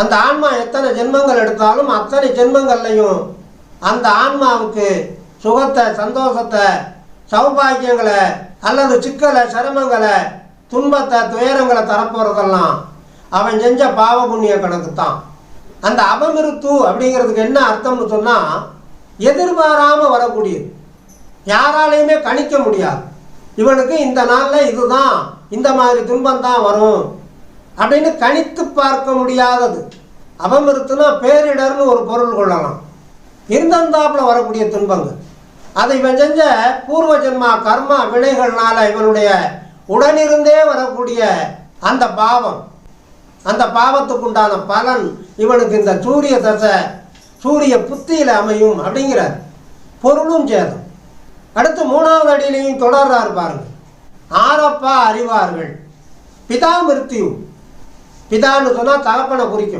அந்த ஆன்மா எத்தனை ஜென்மங்கள் எடுத்தாலும் அத்தனை ஜென்மங்கள்லையும் அந்த ஆன்மாவுக்கு சுகத்தை, சந்தோஷத்தை, சௌபாக்கியங்களை அல்லது சிக்கலை, சிரமங்களை, துன்பத்தை, துயரங்களை தரப்போகிறதெல்லாம் அவன் செஞ்ச பாவ புண்ணிய கணக்கு தான். அந்த அபமிருத்து அப்படிங்கிறதுக்கு என்ன அர்த்தம்னு சொன்னால், எதிர்பாராமல் வரக்கூடியது, யாராலையுமே கணிக்க முடியாது. இவனுக்கு இந்த நாளில் இதுதான், இந்த மாதிரி துன்பம் தான் வரும் அப்படின்னு கணித்து பார்க்க முடியாதது. அபமிருத்துனா பேரிடர்னு ஒரு பொருள் கொள்ளலாம். இருந்தந்தாப்பில் வரக்கூடிய துன்பங்கள், அதை இவன் செஞ்ச பூர்வ ஜென்மா கர்மா வினைகள்னால இவனுடைய உடனிருந்தே வரக்கூடிய அந்த பாவம், அந்த பாவத்துக்கு உண்டான பலன் இவனுக்கு இந்த சூரிய தசை, சூரிய புத்தியில் அமையும் அப்படிங்கிற பொருளும் சேதம். அடுத்து 3வது அடியிலையும் தொடர்றாரு பாருங்க. ஆரப்பா அறிவார்கள் பிதா மிருத்யு. பிதான்னு சொன்னால் தகப்பனை குறிக்கும்.